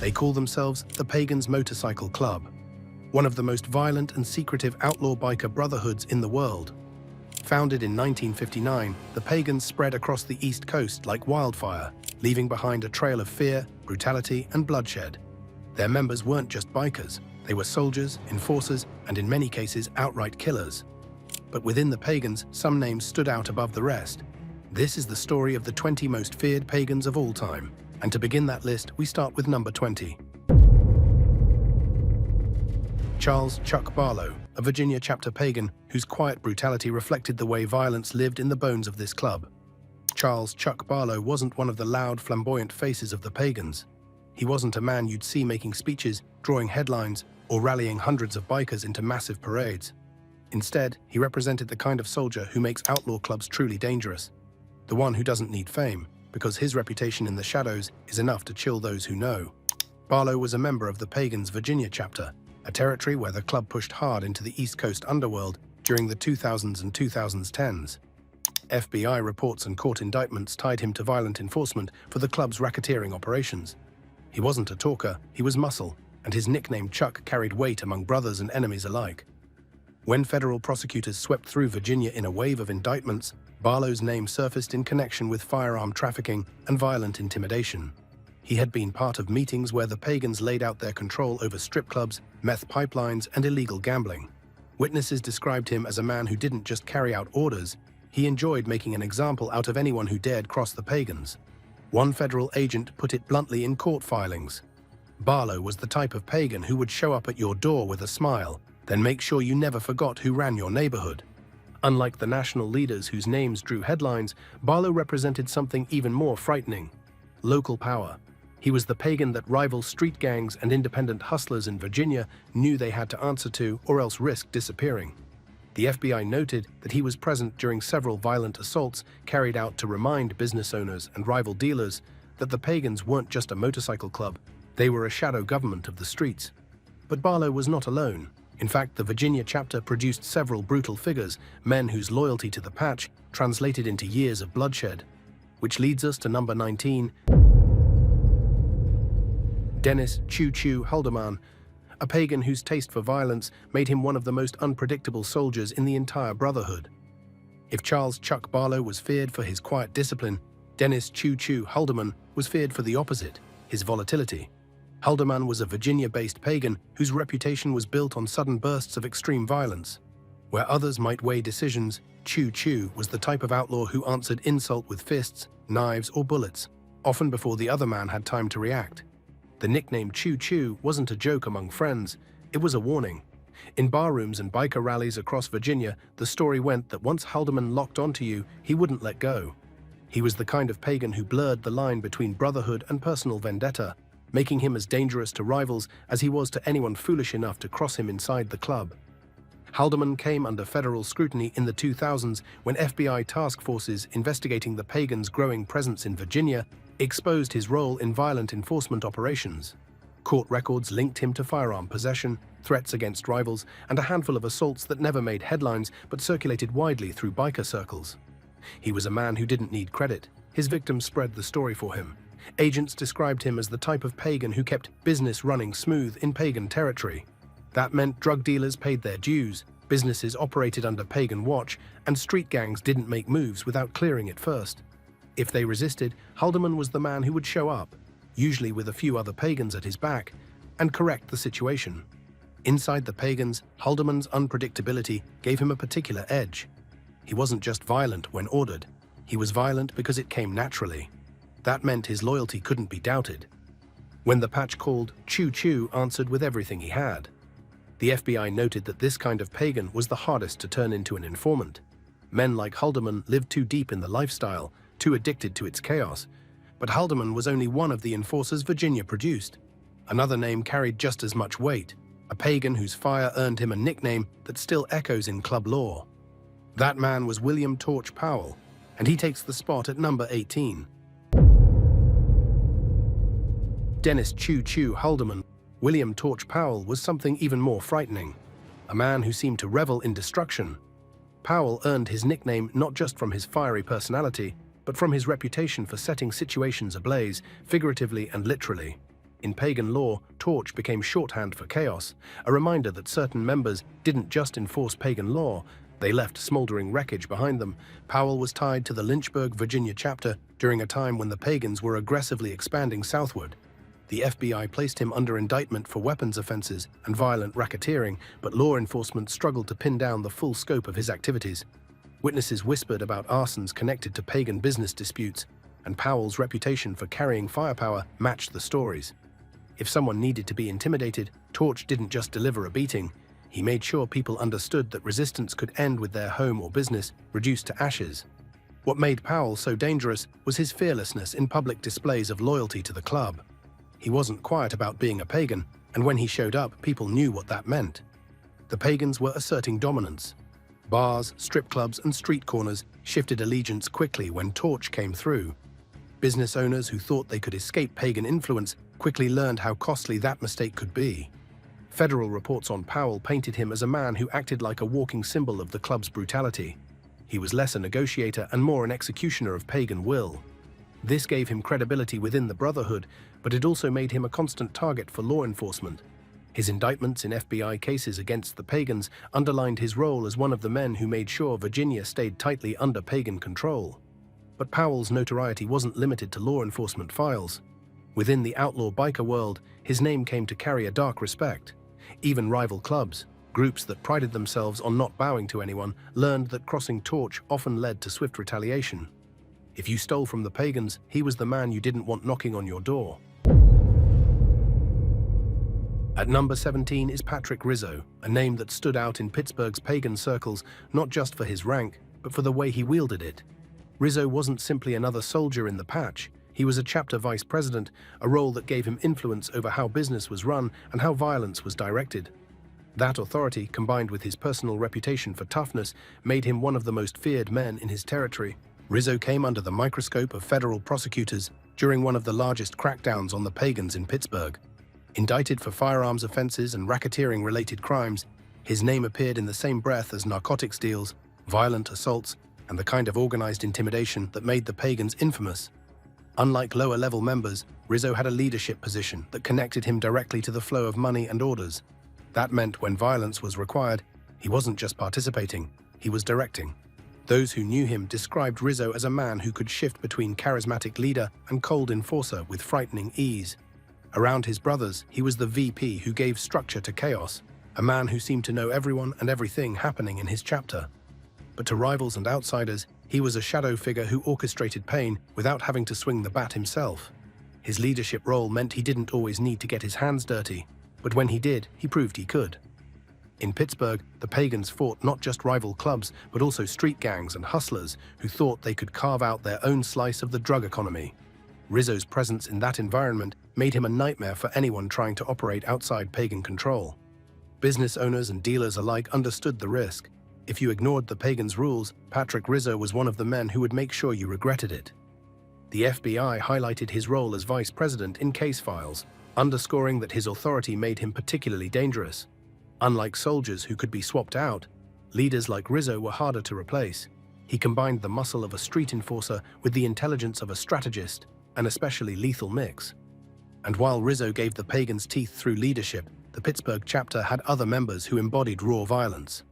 They call themselves the Pagans Motorcycle Club, one of the most violent and secretive outlaw biker brotherhoods in the world. Founded in 1959, the Pagans spread across the East Coast like wildfire, leaving behind a trail of fear, brutality, and bloodshed. Their members weren't just bikers, they were soldiers, enforcers, and in many cases outright killers. But within the Pagans, some names stood out above the rest. This is the story of the 20 most feared Pagans of all time. And to begin that list, we start with number 20. Charles "Chuck" Barlow, a Virginia chapter Pagan whose quiet brutality reflected the way violence lived in the bones of this club. Charles "Chuck" Barlow wasn't one of the loud, flamboyant faces of the Pagans. He wasn't a man you'd see making speeches, drawing headlines, or rallying hundreds of bikers into massive parades. Instead, he represented the kind of soldier who makes outlaw clubs truly dangerous. The one who doesn't need fame, because his reputation in the shadows is enough to chill those who know. Barlow was a member of the Pagans' Virginia chapter, a territory where the club pushed hard into the East Coast underworld during the 2000s and 2010s. FBI reports and court indictments tied him to violent enforcement for the club's racketeering operations. He wasn't a talker, he was muscle, and his nickname Chuck carried weight among brothers and enemies alike. When federal prosecutors swept through Virginia in a wave of indictments, Barlow's name surfaced in connection with firearm trafficking and violent intimidation. He had been part of meetings where the Pagans laid out their control over strip clubs, meth pipelines, and illegal gambling. Witnesses described him as a man who didn't just carry out orders, he enjoyed making an example out of anyone who dared cross the Pagans. One federal agent put it bluntly in court filings. Barlow was the type of Pagan who would show up at your door with a smile, then make sure you never forgot who ran your neighborhood. Unlike the national leaders whose names drew headlines, Barlow represented something even more frightening: local power. He was the Pagan that rival street gangs and independent hustlers in Virginia knew they had to answer to or else risk disappearing. The FBI noted that he was present during several violent assaults carried out to remind business owners and rival dealers that the Pagans weren't just a motorcycle club, they were a shadow government of the streets. But Barlow was not alone. In fact, the Virginia chapter produced several brutal figures, men whose loyalty to the patch translated into years of bloodshed. Which leads us to number 19. Dennis "Choo Choo" Holderman, a Pagan whose taste for violence made him one of the most unpredictable soldiers in the entire brotherhood. If Charles "Chuck" Barlow was feared for his quiet discipline, Dennis "Choo Choo" Holderman was feared for the opposite, his volatility. Holderman was a Virginia-based Pagan whose reputation was built on sudden bursts of extreme violence. Where others might weigh decisions, Choo Choo was the type of outlaw who answered insult with fists, knives, or bullets, often before the other man had time to react. The nickname Choo Choo wasn't a joke among friends, it was a warning. In barrooms and biker rallies across Virginia, the story went that once Holderman locked onto you, he wouldn't let go. He was the kind of Pagan who blurred the line between brotherhood and personal vendetta, making him as dangerous to rivals as he was to anyone foolish enough to cross him inside the club. Holderman came under federal scrutiny in the 2000s when FBI task forces investigating the Pagans' growing presence in Virginia exposed his role in violent enforcement operations. Court records linked him to firearm possession, threats against rivals, and a handful of assaults that never made headlines but circulated widely through biker circles. He was a man who didn't need credit. His victims spread the story for him. Agents described him as the type of Pagan who kept business running smooth in Pagan territory. That meant drug dealers paid their dues, businesses operated under Pagan watch, and street gangs didn't make moves without clearing it first. If they resisted, Holderman was the man who would show up, usually with a few other Pagans at his back, and correct the situation. Inside the Pagans, Holderman's unpredictability gave him a particular edge. He wasn't just violent when ordered, he was violent because it came naturally. That meant his loyalty couldn't be doubted. When the patch called, Choo Choo answered with everything he had. The FBI noted that this kind of Pagan was the hardest to turn into an informant. Men like Holderman lived too deep in the lifestyle, too addicted to its chaos. But Holderman was only one of the enforcers Virginia produced. Another name carried just as much weight, a Pagan whose fire earned him a nickname that still echoes in club lore. That man was William "Torch" Powell, and he takes the spot at number 18. Dennis "Choo Choo" Holderman, William "Torch" Powell was something even more frightening, a man who seemed to revel in destruction. Powell earned his nickname not just from his fiery personality, but from his reputation for setting situations ablaze, figuratively and literally. In pagan law, torch became shorthand for chaos, a reminder that certain members didn't just enforce pagan law, they left smoldering wreckage behind them. Powell was tied to the Lynchburg, Virginia chapter during a time when the Pagans were aggressively expanding southward. The FBI placed him under indictment for weapons offenses and violent racketeering, but law enforcement struggled to pin down the full scope of his activities. Witnesses whispered about arsons connected to pagan business disputes, and Powell's reputation for carrying firepower matched the stories. If someone needed to be intimidated, Torch didn't just deliver a beating. He made sure people understood that resistance could end with their home or business reduced to ashes. What made Powell so dangerous was his fearlessness in public displays of loyalty to the club. He wasn't quiet about being a pagan, and when he showed up, people knew what that meant. The Pagans were asserting dominance. Bars, strip clubs, and street corners shifted allegiance quickly when Torch came through. Business owners who thought they could escape pagan influence quickly learned how costly that mistake could be. Federal reports on Powell painted him as a man who acted like a walking symbol of the club's brutality. He was less a negotiator and more an executioner of pagan will. This gave him credibility within the Brotherhood, but it also made him a constant target for law enforcement. His indictments in FBI cases against the Pagans underlined his role as one of the men who made sure Virginia stayed tightly under pagan control. But Powell's notoriety wasn't limited to law enforcement files. Within the outlaw biker world, his name came to carry a dark respect. Even rival clubs, groups that prided themselves on not bowing to anyone, learned that crossing Torch often led to swift retaliation. If you stole from the Pagans, he was the man you didn't want knocking on your door. At number 17 is Patrick Rizzo, a name that stood out in Pittsburgh's pagan circles not just for his rank, but for the way he wielded it. Rizzo wasn't simply another soldier in the patch. He was a chapter vice president, a role that gave him influence over how business was run and how violence was directed. That authority, combined with his personal reputation for toughness, made him one of the most feared men in his territory. Rizzo came under the microscope of federal prosecutors during one of the largest crackdowns on the Pagans in Pittsburgh. Indicted for firearms offenses and racketeering-related crimes, his name appeared in the same breath as narcotics deals, violent assaults, and the kind of organized intimidation that made the Pagans infamous. Unlike lower-level members, Rizzo had a leadership position that connected him directly to the flow of money and orders. That meant when violence was required, he wasn't just participating, he was directing. Those who knew him described Rizzo as a man who could shift between charismatic leader and cold enforcer with frightening ease. Around his brothers, he was the VP who gave structure to chaos, a man who seemed to know everyone and everything happening in his chapter. But to rivals and outsiders, he was a shadow figure who orchestrated pain without having to swing the bat himself. His leadership role meant he didn't always need to get his hands dirty, but when he did, he proved he could. In Pittsburgh, the Pagans fought not just rival clubs, but also street gangs and hustlers who thought they could carve out their own slice of the drug economy. Rizzo's presence in that environment made him a nightmare for anyone trying to operate outside pagan control. Business owners and dealers alike understood the risk. If you ignored the Pagans' rules, Patrick Rizzo was one of the men who would make sure you regretted it. The FBI highlighted his role as vice president in case files, underscoring that his authority made him particularly dangerous. Unlike soldiers who could be swapped out, leaders like Rizzo were harder to replace. He combined the muscle of a street enforcer with the intelligence of a strategist, an especially lethal mix. And while Rizzo gave the Pagans teeth through leadership, the Pittsburgh chapter had other members who embodied raw violence.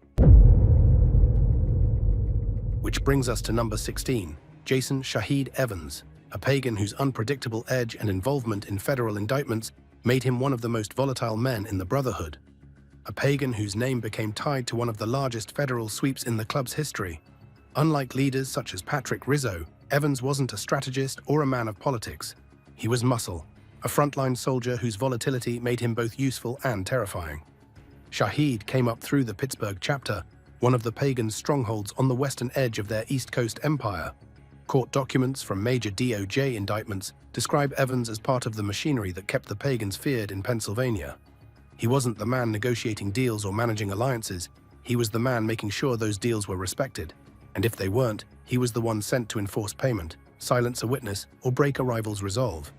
Which brings us to number 16, Jason Shahid Evans, a pagan whose unpredictable edge and involvement in federal indictments made him one of the most volatile men in the Brotherhood. A pagan whose name became tied to one of the largest federal sweeps in the club's history. Unlike leaders such as Patrick Rizzo, Evans wasn't a strategist or a man of politics. He was muscle, a frontline soldier whose volatility made him both useful and terrifying. Shahid came up through the Pittsburgh chapter, one of the Pagans' strongholds on the western edge of their East Coast empire. Court documents from major DOJ indictments describe Evans as part of the machinery that kept the Pagans feared in Pennsylvania. He wasn't the man negotiating deals or managing alliances. He was the man making sure those deals were respected. And if they weren't, he was the one sent to enforce payment, silence a witness, or break a rival's resolve.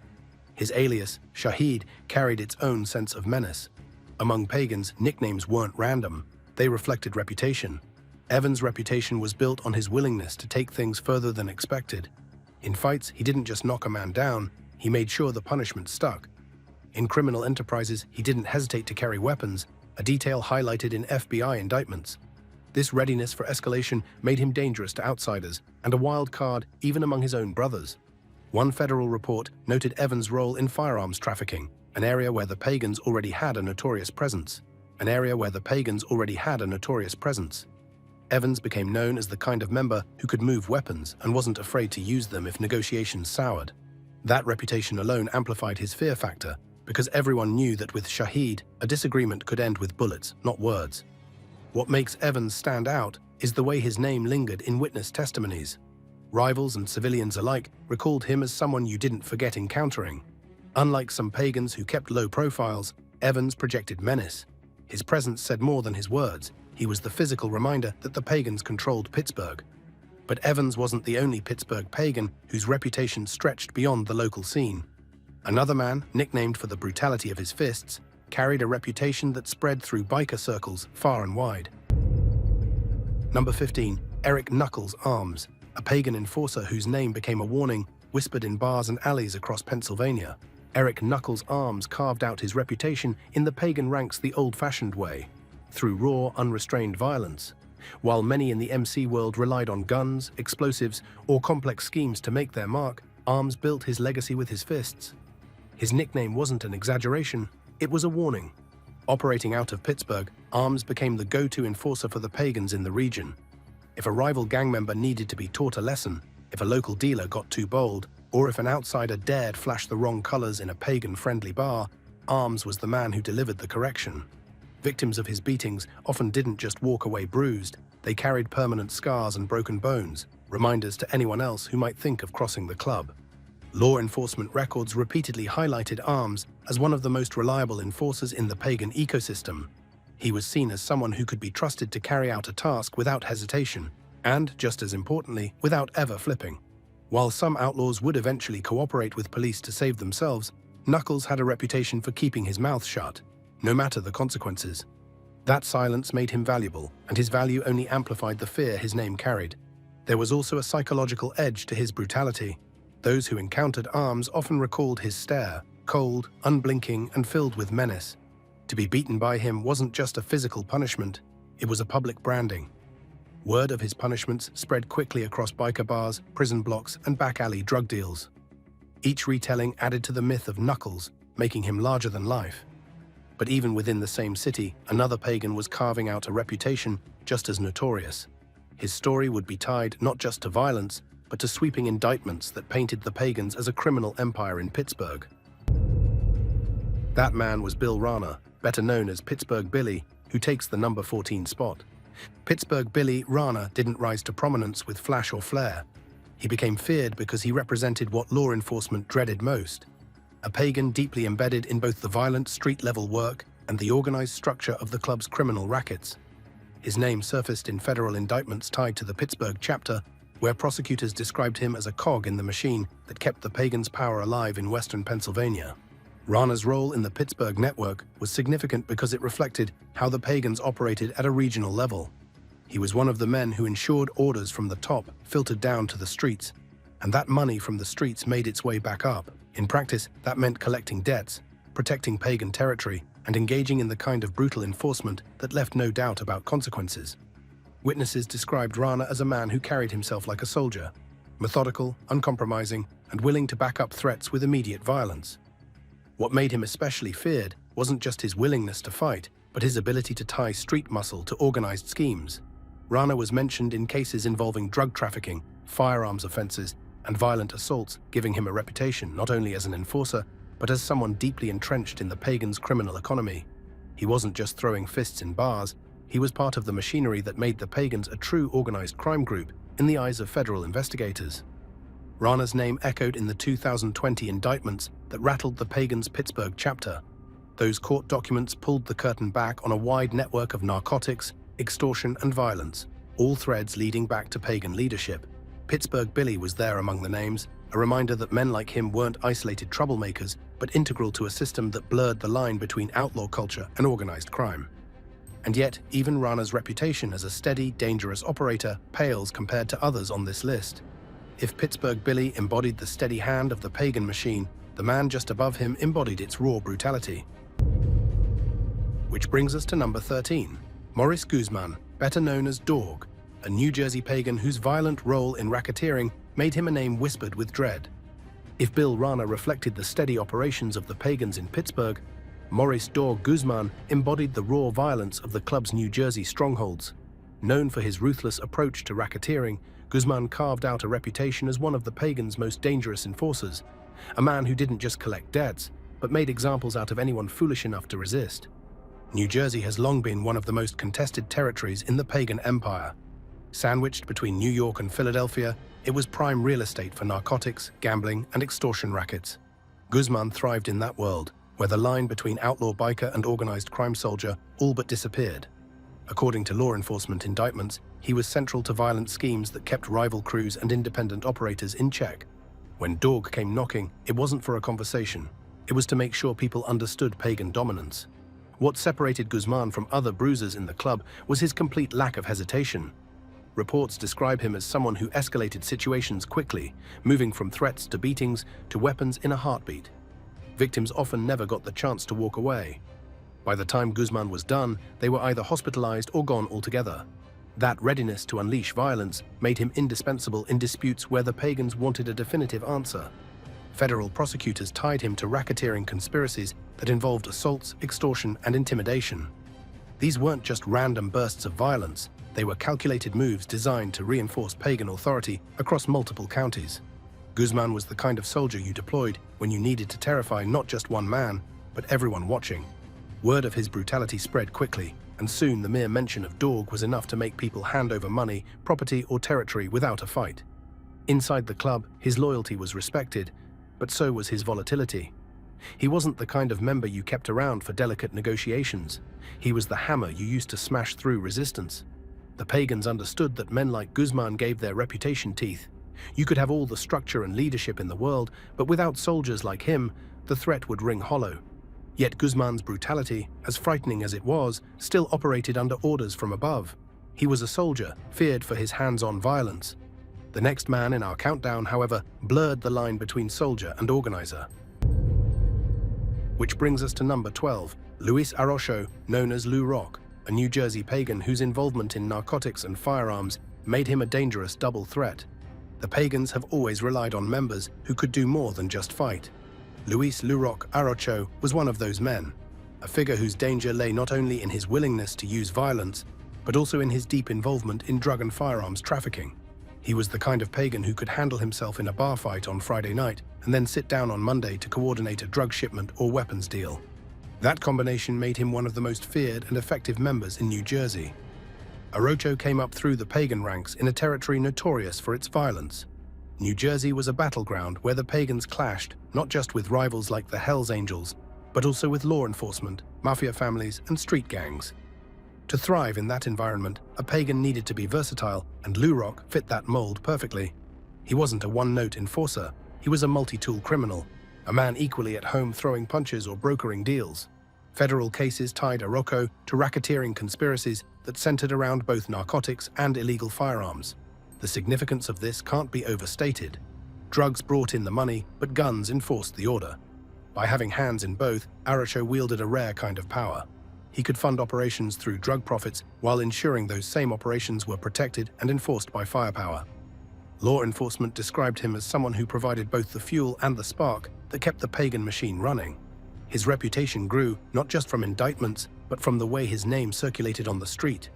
His alias, Shahid, carried its own sense of menace. Among Pagans, nicknames weren't random. They reflected reputation. Evans' reputation was built on his willingness to take things further than expected. In fights, he didn't just knock a man down, he made sure the punishment stuck. In criminal enterprises, he didn't hesitate to carry weapons, a detail highlighted in FBI indictments. This readiness for escalation made him dangerous to outsiders and a wild card even among his own brothers. One federal report noted Evans' role in firearms trafficking, an area where the Pagans already had a notorious presence. Evans became known as the kind of member who could move weapons and wasn't afraid to use them if negotiations soured. That reputation alone amplified his fear factor, because everyone knew that with Shahid, a disagreement could end with bullets, not words. What makes Evans stand out is the way his name lingered in witness testimonies. Rivals and civilians alike recalled him as someone you didn't forget encountering. Unlike some Pagans who kept low profiles, Evans projected menace. His presence said more than his words. He was the physical reminder that the Pagans controlled Pittsburgh. But Evans wasn't the only Pittsburgh Pagan whose reputation stretched beyond the local scene. Another man, nicknamed for the brutality of his fists, carried a reputation that spread through biker circles far and wide. Number 15. Eric Knuckles Arms, a Pagan enforcer whose name became a warning, whispered in bars and alleys across Pennsylvania. Eric Knuckles Arms carved out his reputation in the Pagan ranks the old-fashioned way, through raw, unrestrained violence. While many in the MC world relied on guns, explosives, or complex schemes to make their mark, Arms built his legacy with his fists. His nickname wasn't an exaggeration, it was a warning. Operating out of Pittsburgh, Arms became the go-to enforcer for the Pagans in the region. If a rival gang member needed to be taught a lesson, if a local dealer got too bold, or if an outsider dared flash the wrong colors in a Pagan-friendly bar, Arms was the man who delivered the correction. Victims of his beatings often didn't just walk away bruised, they carried permanent scars and broken bones, reminders to anyone else who might think of crossing the club. Law enforcement records repeatedly highlighted Arms as one of the most reliable enforcers in the Pagan ecosystem. He was seen as someone who could be trusted to carry out a task without hesitation, and, just as importantly, without ever flipping. While some outlaws would eventually cooperate with police to save themselves, Knuckles had a reputation for keeping his mouth shut, no matter the consequences. That silence made him valuable, and his value only amplified the fear his name carried. There was also a psychological edge to his brutality. Those who encountered Arms often recalled his stare, cold, unblinking, and filled with menace. To be beaten by him wasn't just a physical punishment, it was a public branding. Word of his punishments spread quickly across biker bars, prison blocks, and back-alley drug deals. Each retelling added to the myth of Knuckles, making him larger than life. But even within the same city, another Pagan was carving out a reputation just as notorious. His story would be tied not just to violence, but to sweeping indictments that painted the Pagans as a criminal empire in Pittsburgh. That man was Bill Rana, better known as Pittsburgh Billy, who takes the number 14 spot. Pittsburgh Billy Rana didn't rise to prominence with flash or flair. He became feared because he represented what law enforcement dreaded most: a Pagan deeply embedded in both the violent street-level work and the organized structure of the club's criminal rackets. His name surfaced in federal indictments tied to the Pittsburgh chapter, where prosecutors described him as a cog in the machine that kept the Pagans' power alive in western Pennsylvania. Rana's role in the Pittsburgh network was significant because it reflected how the Pagans operated at a regional level. He was one of the men who ensured orders from the top filtered down to the streets, and that money from the streets made its way back up. In practice, that meant collecting debts, protecting Pagan territory, and engaging in the kind of brutal enforcement that left no doubt about consequences. Witnesses described Rana as a man who carried himself like a soldier, methodical, uncompromising, and willing to back up threats with immediate violence. What made him especially feared wasn't just his willingness to fight, but his ability to tie street muscle to organized schemes. Rana was mentioned in cases involving drug trafficking, firearms offenses, and violent assaults, giving him a reputation not only as an enforcer, but as someone deeply entrenched in the Pagans' criminal economy. He wasn't just throwing fists in bars, he was part of the machinery that made the Pagans a true organized crime group in the eyes of federal investigators. Rana's name echoed in the 2020 indictments that rattled the Pagans' Pittsburgh chapter. Those court documents pulled the curtain back on a wide network of narcotics, extortion, and violence, all threads leading back to Pagan leadership. Pittsburgh Billy was there among the names, a reminder that men like him weren't isolated troublemakers, but integral to a system that blurred the line between outlaw culture and organized crime. And yet, even Rana's reputation as a steady, dangerous operator pales compared to others on this list. If Pittsburgh Billy embodied the steady hand of the Pagan machine, The man just above him embodied its raw brutality. Which brings us to number 13, Maurice Guzman, better known as Dog, a New Jersey pagan whose violent role in racketeering made him a name whispered with dread. If Bill Rana reflected the steady operations of the Pagans in Pittsburgh, Maurice Dog Guzman embodied the raw violence of the club's New Jersey strongholds. Known for his ruthless approach to racketeering, Guzman carved out a reputation as one of the Pagans' most dangerous enforcers, a man who didn't just collect debts, but made examples out of anyone foolish enough to resist. New Jersey has long been one of the most contested territories in the Pagan Empire. Sandwiched between New York and Philadelphia, it was prime real estate for narcotics, gambling, and extortion rackets. Guzman thrived in that world, where the line between outlaw biker and organized crime soldier all but disappeared. According to law enforcement indictments, he was central to violent schemes that kept rival crews and independent operators in check. When Dog came knocking, it wasn't for a conversation. It was to make sure people understood Pagan dominance. What separated Guzman from other bruisers in the club was his complete lack of hesitation. Reports describe him as someone who escalated situations quickly, moving from threats to beatings to weapons in a heartbeat. Victims often never got the chance to walk away. By the time Guzman was done, they were either hospitalized or gone altogether. That readiness to unleash violence made him indispensable in disputes where the Pagans wanted a definitive answer. Federal prosecutors tied him to racketeering conspiracies that involved assaults, extortion, and intimidation. These weren't just random bursts of violence, they were calculated moves designed to reinforce Pagan authority across multiple counties. Guzman was the kind of soldier you deployed when you needed to terrify not just one man, but everyone watching. Word of his brutality spread quickly, and soon the mere mention of Dog was enough to make people hand over money, property, or territory without a fight. Inside the club, his loyalty was respected, but so was his volatility. He wasn't the kind of member you kept around for delicate negotiations. He was the hammer you used to smash through resistance. The Pagans understood that men like Guzman gave their reputation teeth. You could have all the structure and leadership in the world, but without soldiers like him, the threat would ring hollow. Yet Guzman's brutality, as frightening as it was, still operated under orders from above. He was a soldier, feared for his hands-on violence. The next man in our countdown, however, blurred the line between soldier and organizer. Which brings us to number 12, Luis Arocho, known as Lou Rock, a New Jersey pagan whose involvement in narcotics and firearms made him a dangerous double threat. The Pagans have always relied on members who could do more than just fight. Luis "Lou Rock" Arocho was one of those men, a figure whose danger lay not only in his willingness to use violence, but also in his deep involvement in drug and firearms trafficking. He was the kind of pagan who could handle himself in a bar fight on Friday night and then sit down on Monday to coordinate a drug shipment or weapons deal. That combination made him one of the most feared and effective members in New Jersey. Arocho came up through the pagan ranks in a territory notorious for its violence. New Jersey was a battleground where the Pagans clashed, not just with rivals like the Hells Angels, but also with law enforcement, mafia families, and street gangs. To thrive in that environment, a pagan needed to be versatile, and Lou Rock fit that mold perfectly. He wasn't a one-note enforcer, he was a multi-tool criminal, a man equally at home throwing punches or brokering deals. Federal cases tied Arocho to racketeering conspiracies that centered around both narcotics and illegal firearms. The significance of this can't be overstated. Drugs brought in the money, but guns enforced the order. By having hands in both, Arocho wielded a rare kind of power. He could fund operations through drug profits while ensuring those same operations were protected and enforced by firepower. Law enforcement described him as someone who provided both the fuel and the spark that kept the pagan machine running. His reputation grew not just from indictments, but from the way his name circulated on the street.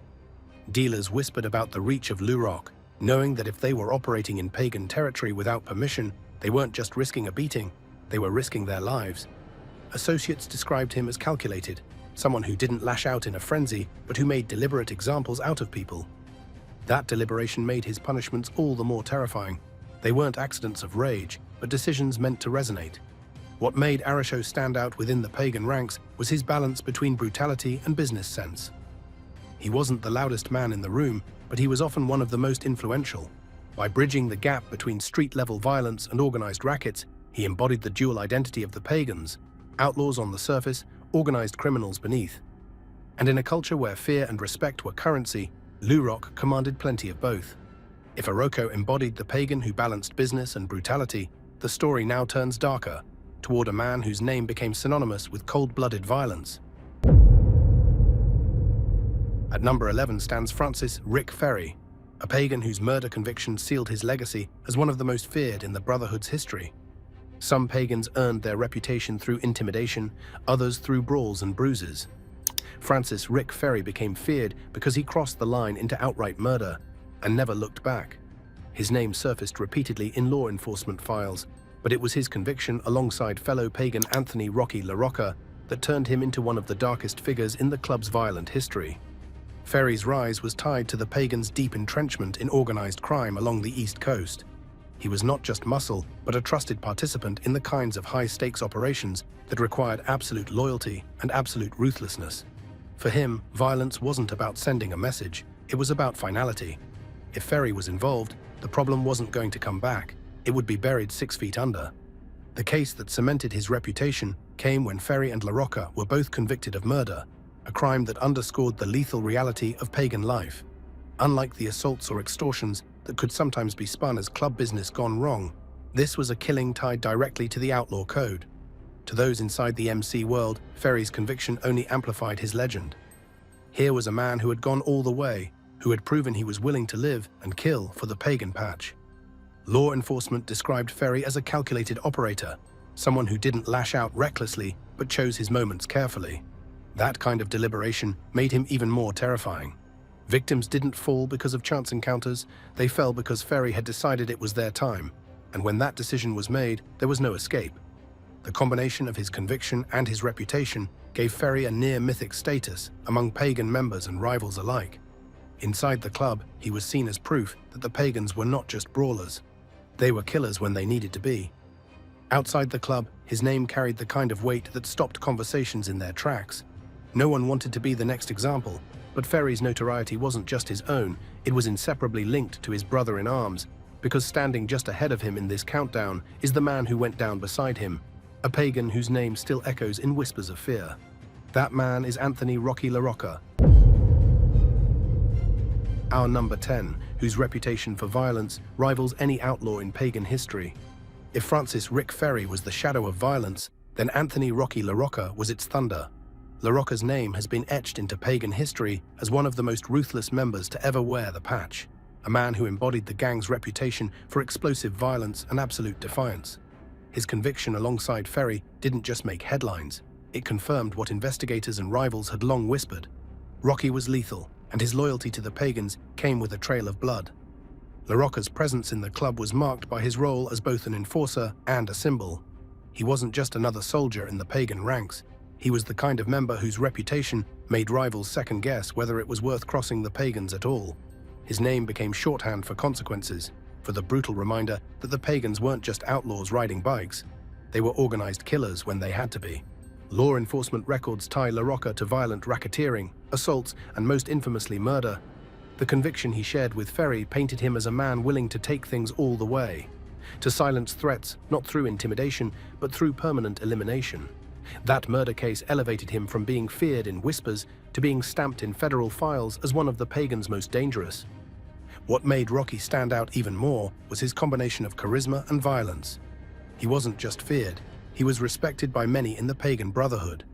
Dealers whispered about the reach of Lou Rock, knowing that if they were operating in pagan territory without permission, they weren't just risking a beating, they were risking their lives. Associates described him as calculated, someone who didn't lash out in a frenzy, but who made deliberate examples out of people. That deliberation made his punishments all the more terrifying. They weren't accidents of rage, but decisions meant to resonate. What made Arocho stand out within the pagan ranks was his balance between brutality and business sense. He wasn't the loudest man in the room, but he was often one of the most influential. By bridging the gap between street-level violence and organized rackets, he embodied the dual identity of the Pagans, outlaws on the surface, organized criminals beneath. And in a culture where fear and respect were currency, Lou Rock commanded plenty of both. If Arocho embodied the pagan who balanced business and brutality, the story now turns darker. toward a man whose name became synonymous with cold-blooded violence. At number 11 stands Francis "Rick" Ferry, a pagan whose murder conviction sealed his legacy as one of the most feared in the Brotherhood's history. Some pagans earned their reputation through intimidation, others through brawls and bruises. Francis "Rick" Ferry became feared because he crossed the line into outright murder and never looked back. His name surfaced repeatedly in law enforcement files, but it was his conviction alongside fellow pagan Anthony "Rocky" Loraca that turned him into one of the darkest figures in the club's violent history. Ferry's rise was tied to the Pagans' deep entrenchment in organized crime along the East Coast. He was not just muscle, but a trusted participant in the kinds of high-stakes operations that required absolute loyalty and absolute ruthlessness. For him, violence wasn't about sending a message, it was about finality. If Ferry was involved, the problem wasn't going to come back, it would be buried 6 feet under. The case that cemented his reputation came when Ferry and Loraca were both convicted of murder, a crime that underscored the lethal reality of pagan life. Unlike the assaults or extortions that could sometimes be spun as club business gone wrong, this was a killing tied directly to the outlaw code. To those inside the MC world, Ferry's conviction only amplified his legend. Here was a man who had gone all the way, who had proven he was willing to live and kill for the pagan patch. Law enforcement described Ferry as a calculated operator, someone who didn't lash out recklessly but chose his moments carefully. That kind of deliberation made him even more terrifying. Victims didn't fall because of chance encounters, they fell because Ferry had decided it was their time, and when that decision was made, there was no escape. The combination of his conviction and his reputation gave Ferry a near-mythic status among pagan members and rivals alike. Inside the club, he was seen as proof that the pagans were not just brawlers. They were killers when they needed to be. Outside the club, his name carried the kind of weight that stopped conversations in their tracks. No one wanted to be the next example, but Ferry's notoriety wasn't just his own, it was inseparably linked to his brother-in-arms, because standing just ahead of him in this countdown is the man who went down beside him, a pagan whose name still echoes in whispers of fear. That man is Anthony "Rocky" Loraca, our number 10, whose reputation for violence rivals any outlaw in pagan history. If Francis "Rick" Ferry was the shadow of violence, then Anthony "Rocky" Loraca was its thunder. Loraca's name has been etched into pagan history as one of the most ruthless members to ever wear the patch, a man who embodied the gang's reputation for explosive violence and absolute defiance. His conviction alongside Ferry didn't just make headlines, it confirmed what investigators and rivals had long whispered. Rocky was lethal, and his loyalty to the pagans came with a trail of blood. Loraca's presence in the club was marked by his role as both an enforcer and a symbol. He wasn't just another soldier in the pagan ranks, he was the kind of member whose reputation made rivals second-guess whether it was worth crossing the pagans at all. His name became shorthand for consequences, for the brutal reminder that the pagans weren't just outlaws riding bikes, they were organized killers when they had to be. Law enforcement records tie Loraca to violent racketeering, assaults, and most infamously murder. The conviction he shared with Ferry painted him as a man willing to take things all the way, to silence threats not through intimidation but through permanent elimination. That murder case elevated him from being feared in whispers to being stamped in federal files as one of the pagans' most dangerous. What made Rocky stand out even more was his combination of charisma and violence. He wasn't just feared, he was respected by many in the pagan brotherhood.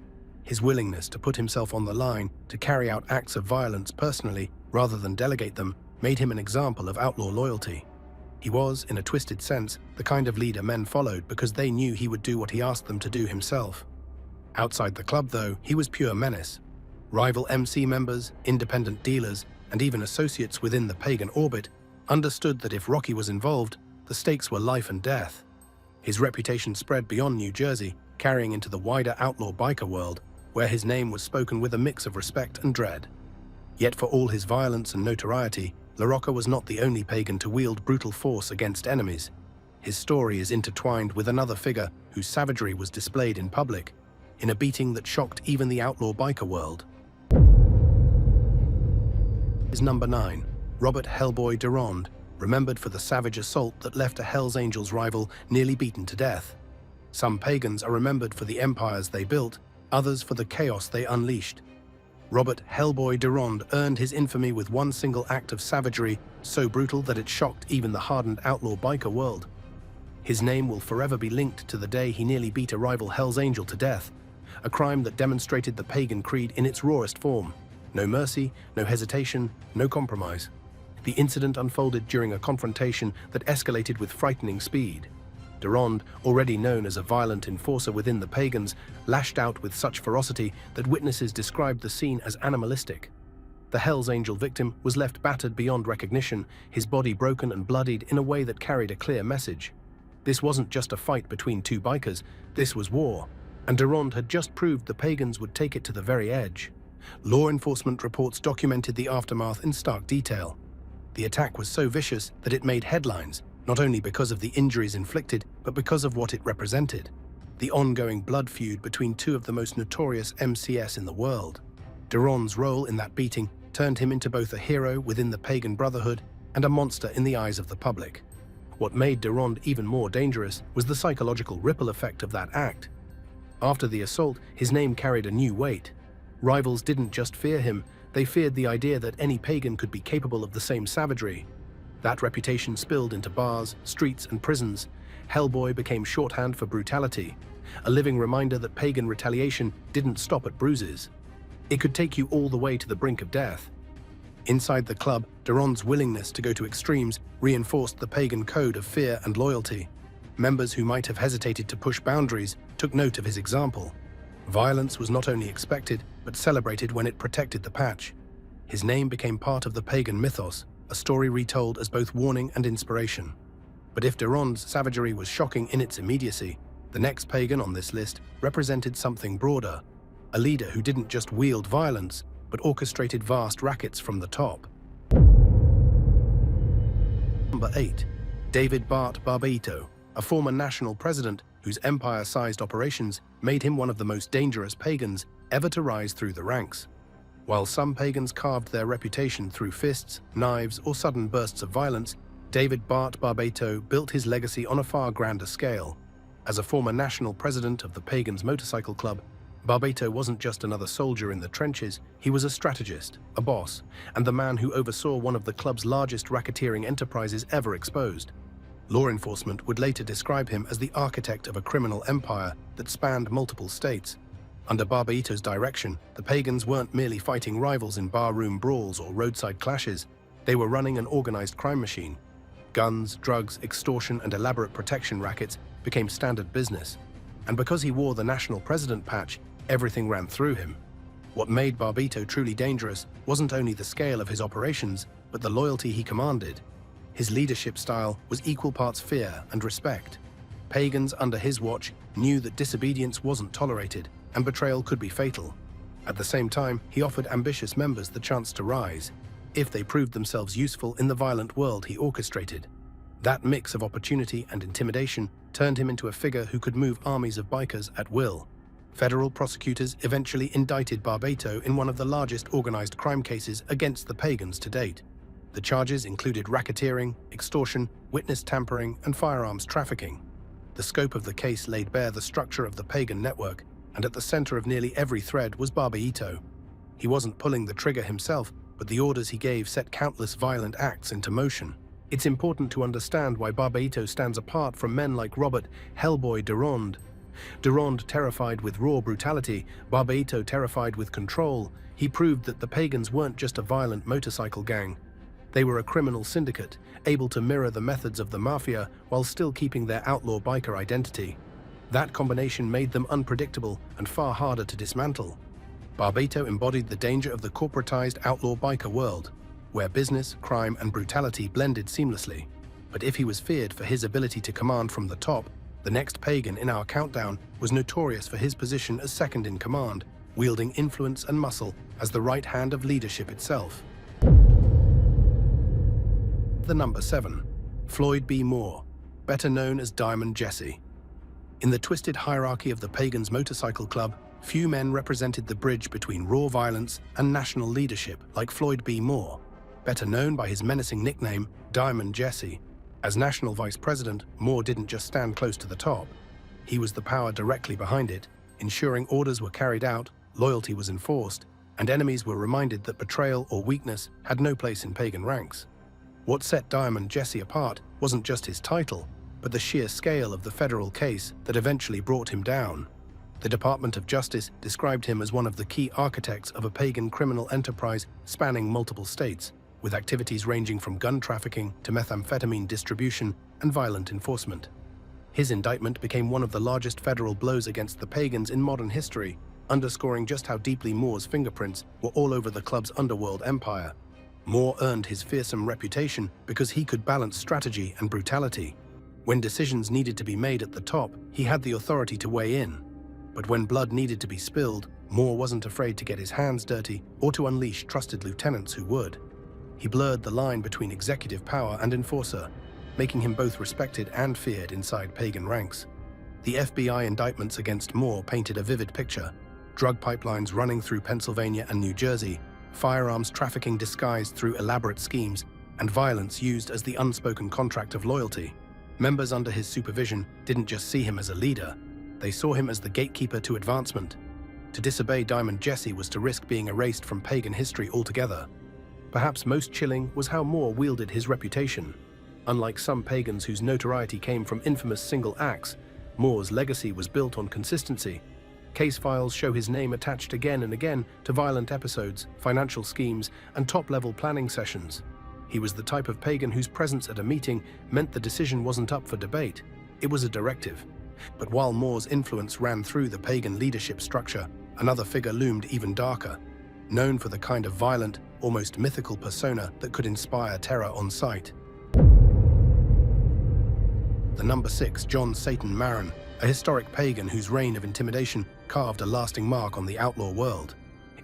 His willingness to put himself on the line, to carry out acts of violence personally rather than delegate them, made him an example of outlaw loyalty. He was, in a twisted sense, the kind of leader men followed because they knew he would do what he asked them to do himself. Outside the club, though, he was pure menace. Rival MC members, independent dealers, and even associates within the pagan orbit understood that if Rocky was involved, the stakes were life and death. His reputation spread beyond New Jersey, carrying into the wider outlaw biker world, where his name was spoken with a mix of respect and dread. Yet for all his violence and notoriety, Loraca was not the only pagan to wield brutal force against enemies. His story is intertwined with another figure whose savagery was displayed in public, in a beating that shocked even the outlaw biker world. Is number 9, Robert "Hellboy" Derond, remembered for the savage assault that left a Hells Angels rival nearly beaten to death. Some pagans are remembered for the empires they built, others for the chaos they unleashed. Robert "Hellboy" Derond earned his infamy with one single act of savagery so brutal that it shocked even the hardened outlaw biker world. His name will forever be linked to the day he nearly beat a rival Hell's Angel to death, a crime that demonstrated the pagan creed in its rawest form. No mercy, no hesitation, no compromise. The incident unfolded during a confrontation that escalated with frightening speed. Derond, already known as a violent enforcer within the Pagans, lashed out with such ferocity that witnesses described the scene as animalistic. The Hell's Angel victim was left battered beyond recognition, his body broken and bloodied in a way that carried a clear message. This wasn't just a fight between two bikers, this was war, and Derond had just proved the Pagans would take it to the very edge. Law enforcement reports documented the aftermath in stark detail. The attack was so vicious that it made headlines, not only because of the injuries inflicted, but because of what it represented: the ongoing blood feud between two of the most notorious MCS in the world. Derond's role in that beating turned him into both a hero within the Pagan Brotherhood and a monster in the eyes of the public. What made Derond even more dangerous was the psychological ripple effect of that act. After the assault, his name carried a new weight. Rivals didn't just fear him, they feared the idea that any pagan could be capable of the same savagery. That reputation spilled into bars, streets, and prisons. Hellboy became shorthand for brutality, a living reminder that pagan retaliation didn't stop at bruises. It could take you all the way to the brink of death. Inside the club, Derond's willingness to go to extremes reinforced the pagan code of fear and loyalty. Members who might have hesitated to push boundaries took note of his example. Violence was not only expected, but celebrated when it protected the patch. His name became part of the pagan mythos, a story retold as both warning and inspiration. But if Derond's savagery was shocking in its immediacy, the next pagan on this list represented something broader, a leader who didn't just wield violence, but orchestrated vast rackets from the top. Number 8. David Barbato, a former national president whose empire-sized operations made him one of the most dangerous pagans ever to rise through the ranks. While some pagans carved their reputation through fists, knives, or sudden bursts of violence, David Barbato built his legacy on a far grander scale. As a former national president of the Pagans Motorcycle Club, Barbato wasn't just another soldier in the trenches, he was a strategist, a boss, and the man who oversaw one of the club's largest racketeering enterprises ever exposed. Law enforcement would later describe him as the architect of a criminal empire that spanned multiple states. Under Barbato's direction, the Pagans weren't merely fighting rivals in barroom brawls or roadside clashes. They were running an organized crime machine. Guns, drugs, extortion, and elaborate protection rackets became standard business. And because he wore the national president patch, everything ran through him. What made Barbato truly dangerous wasn't only the scale of his operations, but the loyalty he commanded. His leadership style was equal parts fear and respect. Pagans under his watch knew that disobedience wasn't tolerated, and betrayal could be fatal. At the same time, he offered ambitious members the chance to rise, if they proved themselves useful in the violent world he orchestrated. That mix of opportunity and intimidation turned him into a figure who could move armies of bikers at will. Federal prosecutors eventually indicted Barbato in one of the largest organized crime cases against the Pagans to date. The charges included racketeering, extortion, witness tampering, and firearms trafficking. The scope of the case laid bare the structure of the Pagan network, and at the center of nearly every thread was Barbato. He wasn't pulling the trigger himself, but the orders he gave set countless violent acts into motion. It's important to understand why Barbato stands apart from men like Robert Hellboy Derond. Derond terrified with raw brutality, Barbato terrified with control. He proved that the Pagans weren't just a violent motorcycle gang. They were a criminal syndicate, able to mirror the methods of the mafia while still keeping their outlaw biker identity. That combination made them unpredictable and far harder to dismantle. Barbato embodied the danger of the corporatized outlaw biker world, where business, crime, and brutality blended seamlessly. But if he was feared for his ability to command from the top, the next pagan in our countdown was notorious for his position as second in command, wielding influence and muscle as the right hand of leadership itself. The number 7. Floyd B. Moore, better known as Diamond Jesse. In the twisted hierarchy of the Pagans Motorcycle Club, few men represented the bridge between raw violence and national leadership like Floyd B. Moore, better known by his menacing nickname, Diamond Jesse. As national vice president, Moore didn't just stand close to the top. He was the power directly behind it, ensuring orders were carried out, loyalty was enforced, and enemies were reminded that betrayal or weakness had no place in pagan ranks. What set Diamond Jesse apart wasn't just his title, but the sheer scale of the federal case that eventually brought him down. The Department of Justice described him as one of the key architects of a pagan criminal enterprise spanning multiple states, with activities ranging from gun trafficking to methamphetamine distribution and violent enforcement. His indictment became one of the largest federal blows against the Pagans in modern history, underscoring just how deeply Moore's fingerprints were all over the club's underworld empire. Moore earned his fearsome reputation because he could balance strategy and brutality. When decisions needed to be made at the top, he had the authority to weigh in. But when blood needed to be spilled, Moore wasn't afraid to get his hands dirty or to unleash trusted lieutenants who would. He blurred the line between executive power and enforcer, making him both respected and feared inside Pagan ranks. The FBI indictments against Moore painted a vivid picture: drug pipelines running through Pennsylvania and New Jersey, firearms trafficking disguised through elaborate schemes, and violence used as the unspoken contract of loyalty. Members under his supervision didn't just see him as a leader, they saw him as the gatekeeper to advancement. To disobey Diamond Jesse was to risk being erased from Pagan history altogether. Perhaps most chilling was how Moore wielded his reputation. Unlike some Pagans whose notoriety came from infamous single acts, Moore's legacy was built on consistency. Case files show his name attached again and again to violent episodes, financial schemes, and top-level planning sessions. He was the type of Pagan whose presence at a meeting meant the decision wasn't up for debate. It was a directive. But while Moore's influence ran through the Pagan leadership structure, another figure loomed even darker. Known for the kind of violent, almost mythical persona that could inspire terror on sight. The number 6, John Satan Maron, a historic Pagan whose reign of intimidation carved a lasting mark on the outlaw world.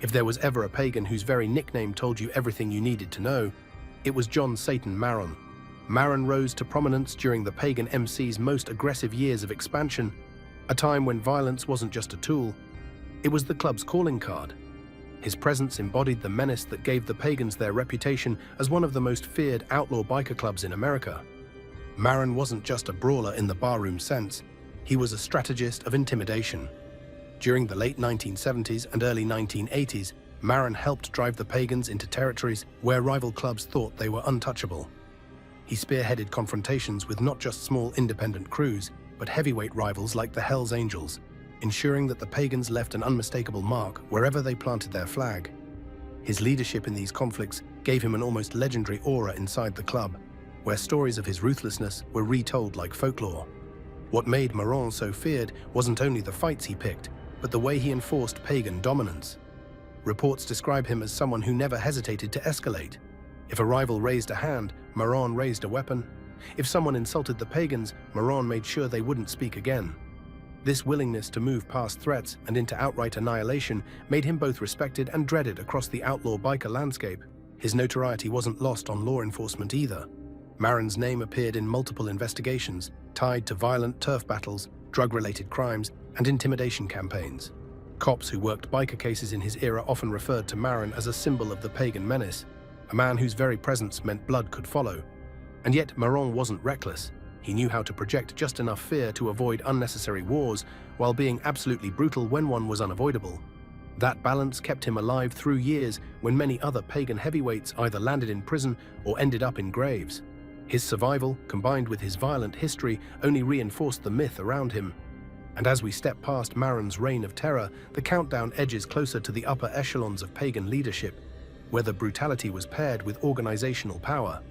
If there was ever a Pagan whose very nickname told you everything you needed to know, it was John Satan Maron. Maron rose to prominence during the Pagan MC's most aggressive years of expansion, a time when violence wasn't just a tool, it was the club's calling card. His presence embodied the menace that gave the Pagans their reputation as one of the most feared outlaw biker clubs in America. Maron wasn't just a brawler in the barroom sense, he was a strategist of intimidation. During the late 1970s and early 1980s, Maron helped drive the Pagans into territories where rival clubs thought they were untouchable. He spearheaded confrontations with not just small independent crews, but heavyweight rivals like the Hells Angels, ensuring that the Pagans left an unmistakable mark wherever they planted their flag. His leadership in these conflicts gave him an almost legendary aura inside the club, where stories of his ruthlessness were retold like folklore. What made Maron so feared wasn't only the fights he picked, but the way he enforced Pagan dominance. Reports describe him as someone who never hesitated to escalate. If a rival raised a hand, Maron raised a weapon. If someone insulted the Pagans, Maron made sure they wouldn't speak again. This willingness to move past threats and into outright annihilation made him both respected and dreaded across the outlaw biker landscape. His notoriety wasn't lost on law enforcement either. Maron's name appeared in multiple investigations, tied to violent turf battles, drug-related crimes, and intimidation campaigns. Cops who worked biker cases in his era often referred to Maron as a symbol of the Pagan menace, a man whose very presence meant blood could follow. And yet Maron wasn't reckless. He knew how to project just enough fear to avoid unnecessary wars, while being absolutely brutal when one was unavoidable. That balance kept him alive through years when many other Pagan heavyweights either landed in prison or ended up in graves. His survival, combined with his violent history, only reinforced the myth around him. And as we step past Maron's reign of terror, the countdown edges closer to the upper echelons of Pagan leadership, where the brutality was paired with organizational power.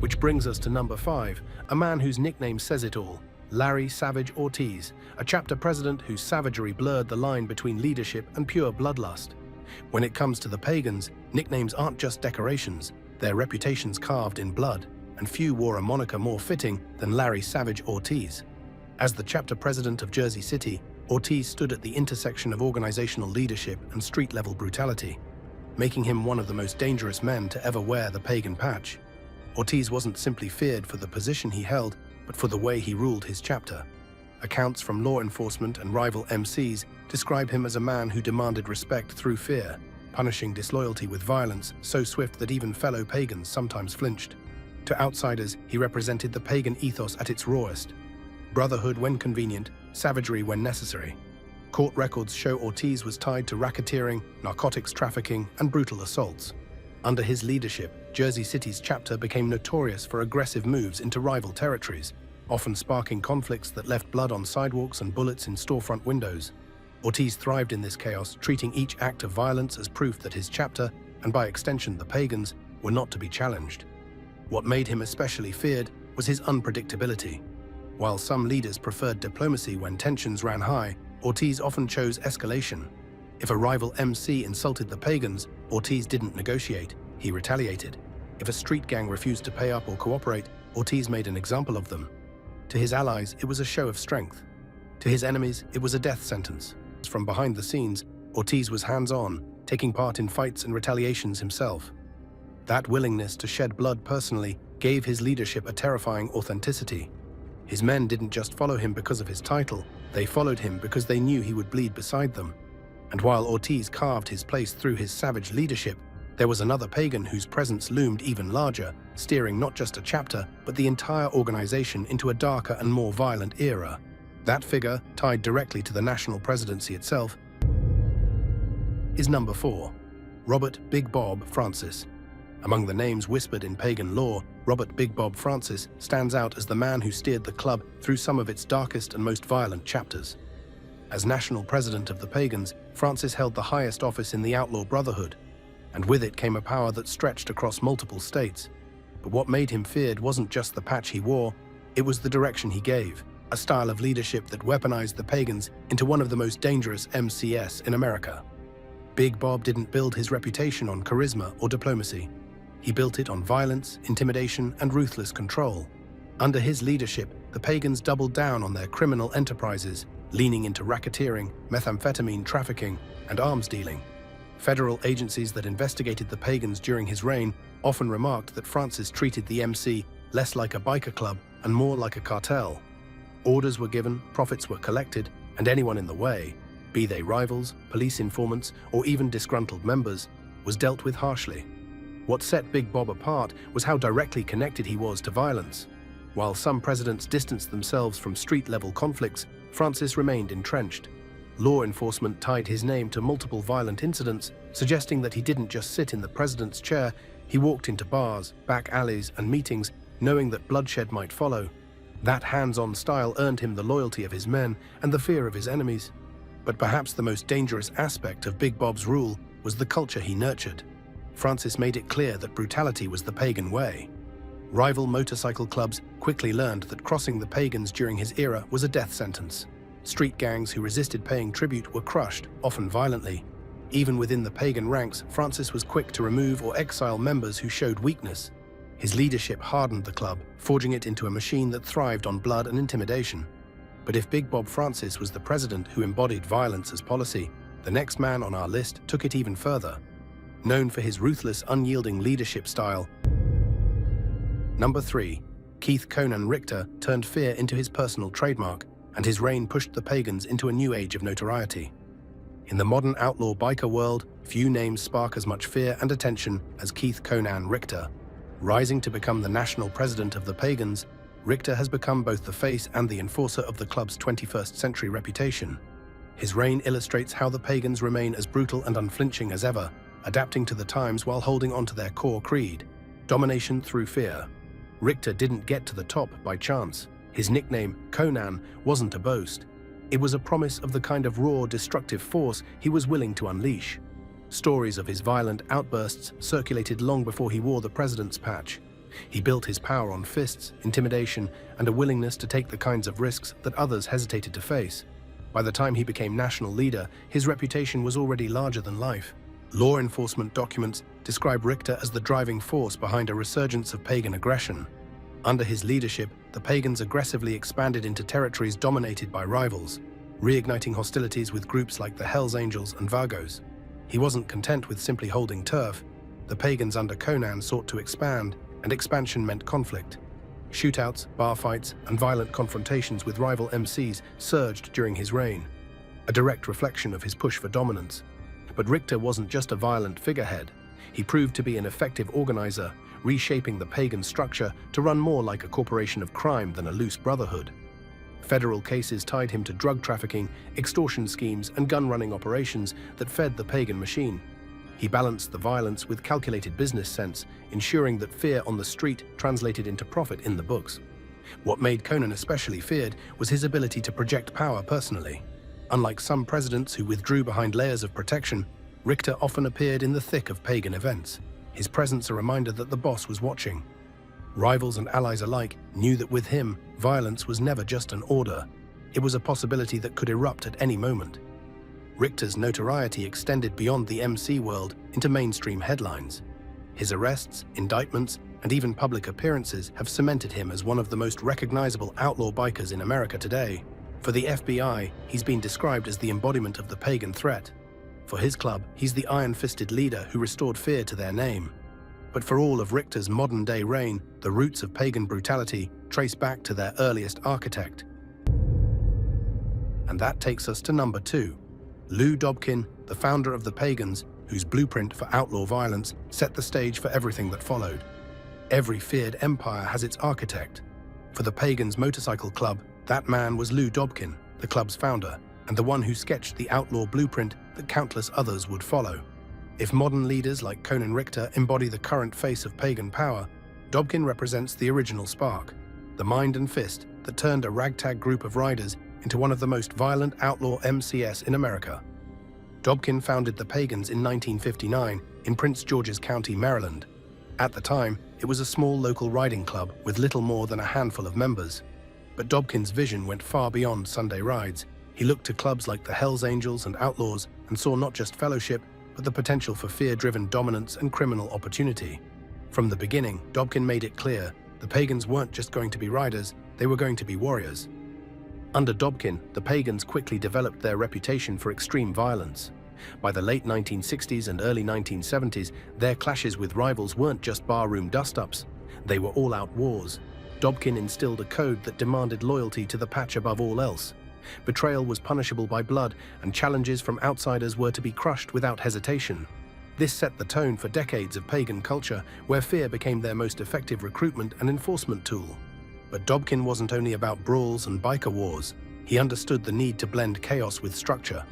Which brings us to number 5, a man whose nickname says it all, Larry Savage Ortiz, a chapter president whose savagery blurred the line between leadership and pure bloodlust. When it comes to the Pagans, nicknames aren't just decorations, they're reputations carved in blood, and few wore a moniker more fitting than Larry Savage Ortiz. As the chapter president of Jersey City, Ortiz stood at the intersection of organizational leadership and street-level brutality, making him one of the most dangerous men to ever wear the Pagan patch. Ortiz wasn't simply feared for the position he held, but for the way he ruled his chapter. Accounts from law enforcement and rival MCs describe him as a man who demanded respect through fear, punishing disloyalty with violence so swift that even fellow Pagans sometimes flinched. To outsiders, he represented the Pagan ethos at its rawest. Brotherhood when convenient, savagery when necessary. Court records show Ortiz was tied to racketeering, narcotics trafficking, and brutal assaults. Under his leadership, Jersey City's chapter became notorious for aggressive moves into rival territories, often sparking conflicts that left blood on sidewalks and bullets in storefront windows. Ortiz thrived in this chaos, treating each act of violence as proof that his chapter, and by extension the Pagans, were not to be challenged. What made him especially feared was his unpredictability. While some leaders preferred diplomacy when tensions ran high, Ortiz often chose escalation. If a rival MC insulted the Pagans, Ortiz didn't negotiate, he retaliated. If a street gang refused to pay up or cooperate, Ortiz made an example of them. To his allies, it was a show of strength. To his enemies, it was a death sentence. From behind the scenes, Ortiz was hands-on, taking part in fights and retaliations himself. That willingness to shed blood personally gave his leadership a terrifying authenticity. His men didn't just follow him because of his title, they followed him because they knew he would bleed beside them. And while Ortiz carved his place through his savage leadership, there was another Pagan whose presence loomed even larger, steering not just a chapter, but the entire organization into a darker and more violent era. That figure, tied directly to the national presidency itself, is number 4, Robert Big Bob Francis. Among the names whispered in pagan lore, Robert Big Bob Francis stands out as the man who steered the club through some of its darkest and most violent chapters. As national president of the Pagans, Francis held the highest office in the Outlaw Brotherhood, and with it came a power that stretched across multiple states. But what made him feared wasn't just the patch he wore, it was the direction he gave, a style of leadership that weaponized the Pagans into one of the most dangerous MCS in America. Big Bob didn't build his reputation on charisma or diplomacy. He built it on violence, intimidation, and ruthless control. Under his leadership, the Pagans doubled down on their criminal enterprises, leaning into racketeering, methamphetamine trafficking, and arms dealing. Federal agencies that investigated the Pagans during his reign often remarked that Francis treated the MC less like a biker club and more like a cartel. Orders were given, profits were collected, and anyone in the way, be they rivals, police informants, or even disgruntled members, was dealt with harshly. What set Big Bob apart was how directly connected he was to violence. While some presidents distanced themselves from street-level conflicts, Francis remained entrenched. Law enforcement tied his name to multiple violent incidents, suggesting that he didn't just sit in the president's chair, he walked into bars, back alleys, and meetings, knowing that bloodshed might follow. That hands-on style earned him the loyalty of his men and the fear of his enemies. But perhaps the most dangerous aspect of Big Bob's rule was the culture he nurtured. Francis made it clear that brutality was the pagan way. Rival motorcycle clubs quickly learned that crossing the Pagans during his era was a death sentence. Street gangs who resisted paying tribute were crushed, often violently. Even within the pagan ranks, Francis was quick to remove or exile members who showed weakness. His leadership hardened the club, forging it into a machine that thrived on blood and intimidation. But if Big Bob Francis was the president who embodied violence as policy, the next man on our list took it even further. Known for his ruthless, unyielding leadership style, number 3, Keith Conan Richter turned fear into his personal trademark, and his reign pushed the Pagans into a new age of notoriety. In the modern outlaw biker world, few names spark as much fear and attention as Keith Conan Richter. Rising to become the national president of the Pagans, Richter has become both the face and the enforcer of the club's 21st century reputation. His reign illustrates how the Pagans remain as brutal and unflinching as ever, adapting to the times while holding on to their core creed: domination through fear. Richter didn't get to the top by chance. His nickname, Conan, wasn't a boast. It was a promise of the kind of raw, destructive force he was willing to unleash. Stories of his violent outbursts circulated long before he wore the president's patch. He built his power on fists, intimidation, and a willingness to take the kinds of risks that others hesitated to face. By the time he became national leader, his reputation was already larger than life. Law enforcement documents describe Richter as the driving force behind a resurgence of pagan aggression. Under his leadership, the Pagans aggressively expanded into territories dominated by rivals, reigniting hostilities with groups like the Hells Angels and Vagos. He wasn't content with simply holding turf. The Pagans under Conan sought to expand, and expansion meant conflict. Shootouts, bar fights, and violent confrontations with rival MCs surged during his reign, a direct reflection of his push for dominance. But Richter wasn't just a violent figurehead. He proved to be an effective organizer, reshaping the pagan structure to run more like a corporation of crime than a loose brotherhood. Federal cases tied him to drug trafficking, extortion schemes, and gun-running operations that fed the pagan machine. He balanced the violence with calculated business sense, ensuring that fear on the street translated into profit in the books. What made Conan especially feared was his ability to project power personally. Unlike some presidents who withdrew behind layers of protection, Richter often appeared in the thick of pagan events, his presence a reminder that the boss was watching. Rivals and allies alike knew that with him, violence was never just an order. It was a possibility that could erupt at any moment. Richter's notoriety extended beyond the MC world into mainstream headlines. His arrests, indictments, and even public appearances have cemented him as one of the most recognizable outlaw bikers in America today. For the FBI, he's been described as the embodiment of the pagan threat. For his club, he's the iron-fisted leader who restored fear to their name. But for all of Richter's modern-day reign, the roots of pagan brutality trace back to their earliest architect. And that takes us to number 2. Lou Dobkin, the founder of the Pagans, whose blueprint for outlaw violence set the stage for everything that followed. Every feared empire has its architect. For the Pagans Motorcycle Club, that man was Lou Dobkin, the club's founder, and the one who sketched the outlaw blueprint that countless others would follow. If modern leaders like Conan Richter embody the current face of pagan power, Dobkin represents the original spark, the mind and fist that turned a ragtag group of riders into one of the most violent outlaw MCS in America. Dobkin founded the Pagans in 1959 in Prince George's County, Maryland. At the time, it was a small local riding club with little more than a handful of members. But Dobkin's vision went far beyond Sunday rides. He looked to clubs like the Hells Angels and Outlaws and saw not just fellowship, but the potential for fear-driven dominance and criminal opportunity. From the beginning, Dobkin made it clear the Pagans weren't just going to be riders, they were going to be warriors. Under Dobkin, the Pagans quickly developed their reputation for extreme violence. By the late 1960s and early 1970s, their clashes with rivals weren't just barroom dust-ups, they were all-out wars. Dobkin instilled a code that demanded loyalty to the patch above all else. Betrayal was punishable by blood, and challenges from outsiders were to be crushed without hesitation. This set the tone for decades of pagan culture, where fear became their most effective recruitment and enforcement tool. But Dobkin wasn't only about brawls and biker wars. He understood the need to blend chaos with structure.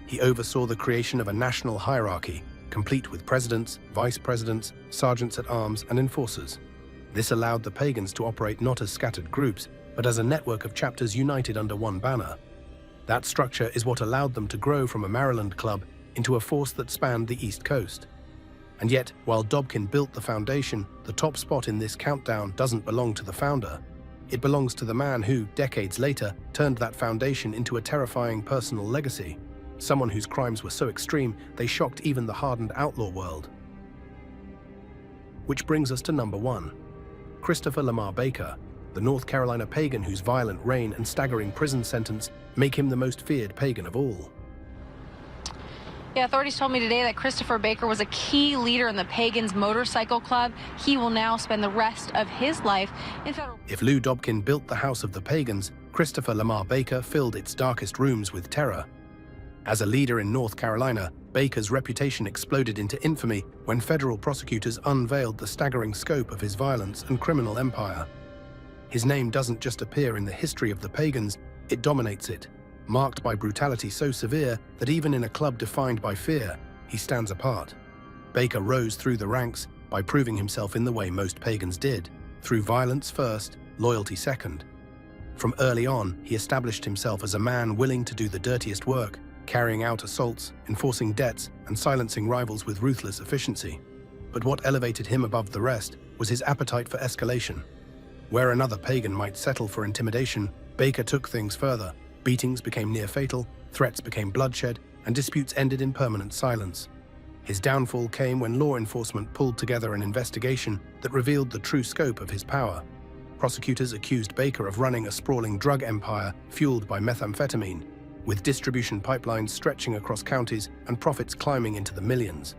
He oversaw the creation of a national hierarchy, complete with presidents, vice presidents, sergeants-at-arms, and enforcers. This allowed the Pagans to operate not as scattered groups, but as a network of chapters united under one banner. That structure is what allowed them to grow from a Maryland club into a force that spanned the East Coast. And yet, while Dobkin built the foundation, the top spot in this countdown doesn't belong to the founder. It belongs to the man who, decades later, turned that foundation into a terrifying personal legacy. Someone whose crimes were so extreme, they shocked even the hardened outlaw world. Which brings us to number 1. Christopher Lamar Baker, the North Carolina pagan whose violent reign and staggering prison sentence make him the most feared pagan of all. Yeah, authorities told me today that Christopher Baker was a key leader in the Pagans Motorcycle Club. He will now spend the rest of his life in federal... If Lou Dobkin built the House of the Pagans, Christopher Lamar Baker filled its darkest rooms with terror. As a leader in North Carolina, Baker's reputation exploded into infamy when federal prosecutors unveiled the staggering scope of his violence and criminal empire. His name doesn't just appear in the history of the Pagans, it dominates it, marked by brutality so severe that even in a club defined by fear, he stands apart. Baker rose through the ranks by proving himself in the way most Pagans did, through violence first, loyalty second. From early on, he established himself as a man willing to do the dirtiest work, carrying out assaults, enforcing debts, and silencing rivals with ruthless efficiency. But what elevated him above the rest was his appetite for escalation. Where another pagan might settle for intimidation, Baker took things further. Beatings became near-fatal, threats became bloodshed, and disputes ended in permanent silence. His downfall came when law enforcement pulled together an investigation that revealed the true scope of his power. Prosecutors accused Baker of running a sprawling drug empire fueled by methamphetamine, with distribution pipelines stretching across counties and profits climbing into the millions.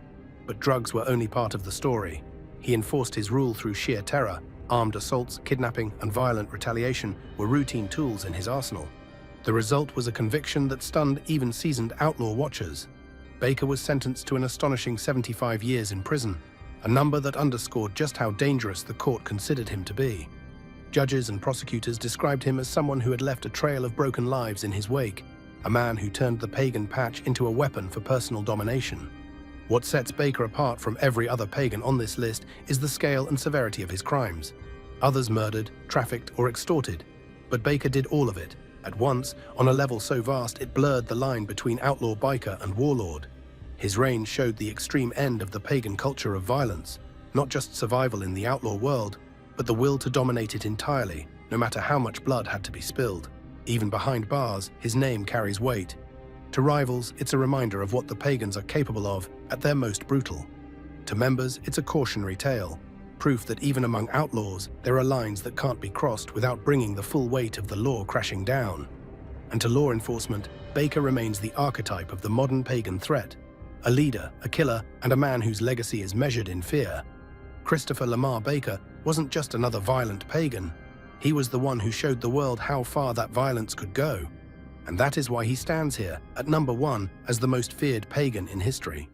But drugs were only part of the story. He enforced his rule through sheer terror. Armed assaults, kidnapping, and violent retaliation were routine tools in his arsenal. The result was a conviction that stunned even seasoned outlaw watchers. Baker was sentenced to an astonishing 75 years in prison, a number that underscored just how dangerous the court considered him to be. Judges and prosecutors described him as someone who had left a trail of broken lives in his wake, a man who turned the pagan patch into a weapon for personal domination. What sets Baker apart from every other pagan on this list is the scale and severity of his crimes. Others murdered, trafficked, or extorted, but Baker did all of it, at once, on a level so vast it blurred the line between outlaw biker and warlord. His reign showed the extreme end of the pagan culture of violence, not just survival in the outlaw world, but the will to dominate it entirely, no matter how much blood had to be spilled. Even behind bars, his name carries weight. To rivals, it's a reminder of what the pagans are capable of at their most brutal. To members, it's a cautionary tale, proof that even among outlaws, there are lines that can't be crossed without bringing the full weight of the law crashing down. And to law enforcement, Baker remains the archetype of the modern pagan threat, a leader, a killer, and a man whose legacy is measured in fear. Christopher Lamar Baker wasn't just another violent pagan. He was the one who showed the world how far that violence could go. And that is why he stands here at number 1 as the most feared pagan in history.